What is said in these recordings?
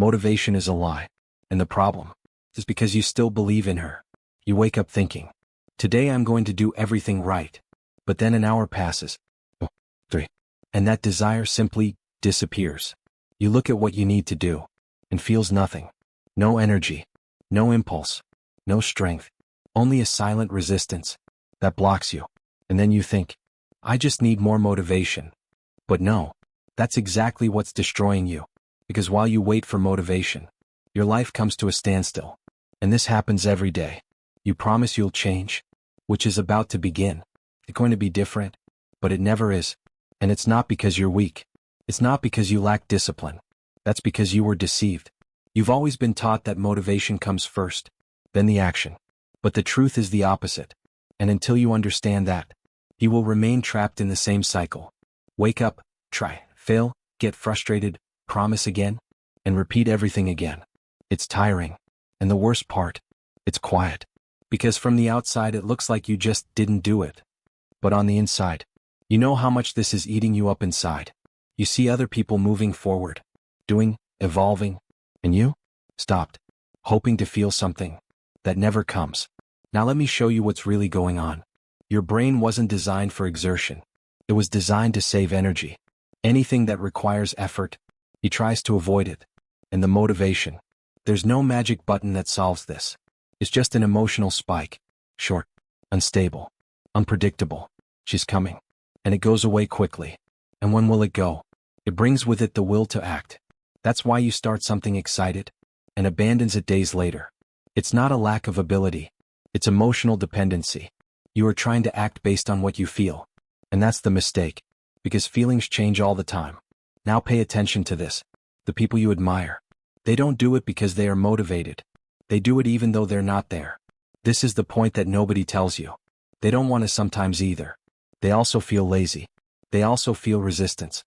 Motivation is a lie. And the problem is because you still believe in her. You wake up thinking, today I'm going to do everything right. But then an hour passes. 3. And that desire simply disappears. You look at what you need to do and feels nothing. No energy, no impulse, no strength, only a silent resistance that blocks you. And then you think, I just need more motivation. But no, that's exactly what's destroying you. Because while you wait for motivation, your life comes to a standstill. And this happens every day. You promise you'll change, which is about to begin. It's going to be different, but it never is. And it's not because you're weak. It's not because you lack discipline. That's because you were deceived. You've always been taught that motivation comes first, then the action. But the truth is the opposite. And until you understand that, you will remain trapped in the same cycle. Wake up, try, fail, get frustrated, promise again, and repeat everything again. It's tiring. And the worst part, it's quiet. Because from the outside it looks like you just didn't do it. But on the inside, you know how much this is eating you up inside. You see other people moving forward, doing, evolving, and you stopped, hoping to feel something that never comes. Now let me show you what's really going on. Your brain wasn't designed for exertion. It was designed to save energy. Anything that requires effort, he tries to avoid it. And the motivation, there's no magic button that solves this. It's just an emotional spike. Short, unstable, unpredictable. She's coming. And it goes away quickly. And when will it go? It brings with it the will to act. That's why you start something excited and abandons it days later. It's not a lack of ability. It's emotional dependency. You are trying to act based on what you feel. And that's the mistake. Because feelings change all the time. Now pay attention to this. The people you admire. They don't do it because they are motivated. They do it even though they're not there. This is the point that nobody tells you. They don't want to sometimes either. They also feel lazy. They also feel resistance.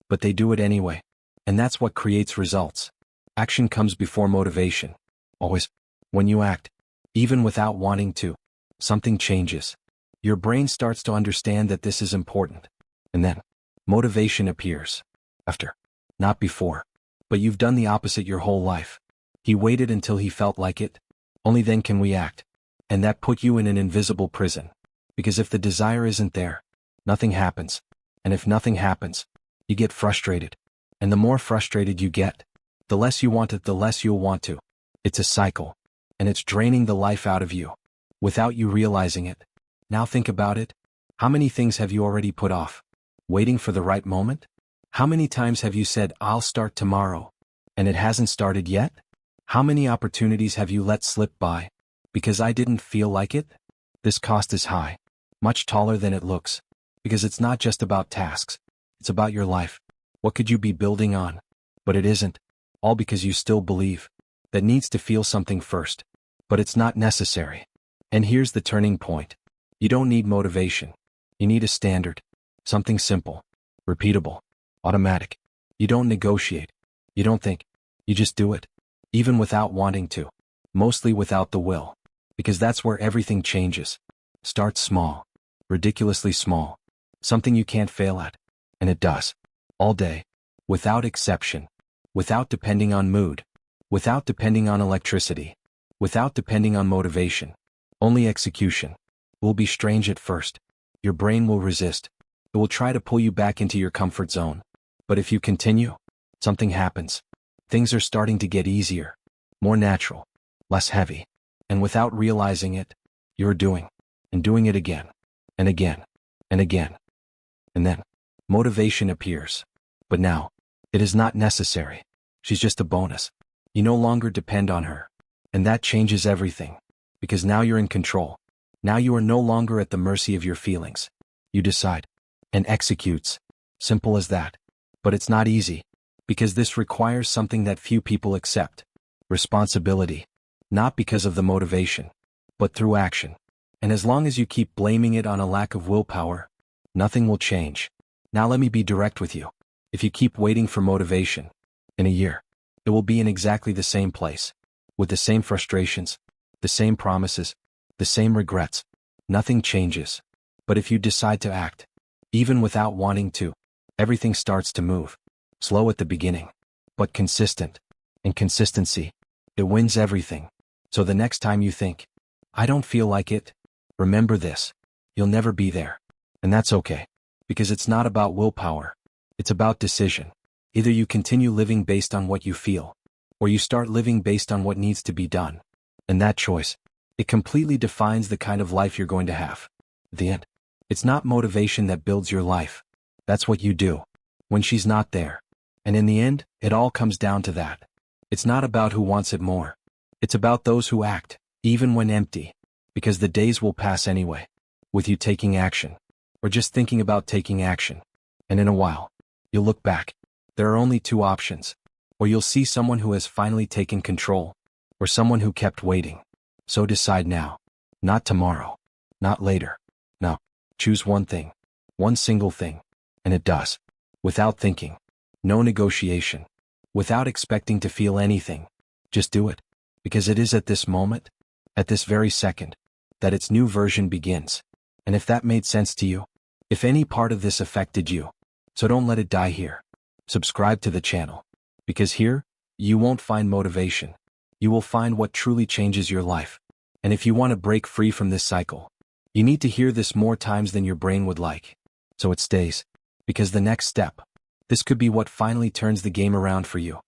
But they do it anyway. And that's what creates results. Action comes before motivation. Always. When you act, even without wanting to, something changes. Your brain starts to understand that this is important. And then, motivation appears. After. Not before. But you've done the opposite your whole life. He waited until he felt like it. Only then can we act. And that put you in an invisible prison. Because if the desire isn't there, nothing happens. And if nothing happens, you get frustrated. And the more frustrated you get, the less you want it, the less you'll want to. It's a cycle. And it's draining the life out of you, without you realizing it. Now think about it. How many things have you already put off? Waiting for the right moment? How many times have you said, I'll start tomorrow, and it hasn't started yet? How many opportunities have you let slip by, because I didn't feel like it? This cost is high, much taller than it looks, because it's not just about tasks. It's about your life. What could you be building on? But it isn't. All because you still believe that needs to feel something first. But it's not necessary. And here's the turning point. You don't need motivation. You need a standard. Something simple, repeatable, automatic. You don't negotiate. You don't think. You just do it. Even without wanting to. Mostly without the will. Because that's where everything changes. Start small. Ridiculously small. Something you can't fail at. And it does. All day. Without exception. Without depending on mood. Without depending on electricity. Without depending on motivation. Only execution. Will be strange at first. Your brain will resist. It will try to pull you back into your comfort zone. But if you continue, something happens. Things are starting to get easier. More natural. Less heavy. And without realizing it, you're doing. And doing it again. And again. And again. And then, motivation appears. But now, it is not necessary. She's just a bonus. You no longer depend on her. And that changes everything. Because now you're in control. Now you are no longer at the mercy of your feelings. You decide. And executes. Simple as that. But it's not easy. Because this requires something that few people accept. Responsibility. Not because of the motivation. But through action. And as long as you keep blaming it on a lack of willpower, nothing will change. Now let me be direct with you. If you keep waiting for motivation, in a year, it will be in exactly the same place. With the same frustrations, the same promises, the same regrets. Nothing changes. But if you decide to act, even without wanting to, everything starts to move. Slow at the beginning, but consistent. And consistency, it wins everything. So the next time you think, I don't feel like it, remember this. You'll never be there. And that's okay. Because it's not about willpower. It's about decision. Either you continue living based on what you feel, or you start living based on what needs to be done. And that choice, it completely defines the kind of life you're going to have. The end. It's not motivation that builds your life. That's what you do when she's not there. And in the end, it all comes down to that. It's not about who wants it more. It's about those who act, even when empty. Because the days will pass anyway, with you taking action, or just thinking about taking action. And in a while, you'll look back. There are only two options. Or you'll see someone who has finally taken control, or someone who kept waiting. So decide now. Not tomorrow. Not later. No. Choose one thing. One single thing. And it does. Without thinking. No negotiation. Without expecting to feel anything. Just do it. Because it is at this moment, at this very second, that its new version begins. And if that made sense to you, if any part of this affected you, so don't let it die here. Subscribe to the channel. Because here, you won't find motivation. You will find what truly changes your life. And if you want to break free from this cycle, you need to hear this more times than your brain would like. So it stays. Because the next step, this could be what finally turns the game around for you.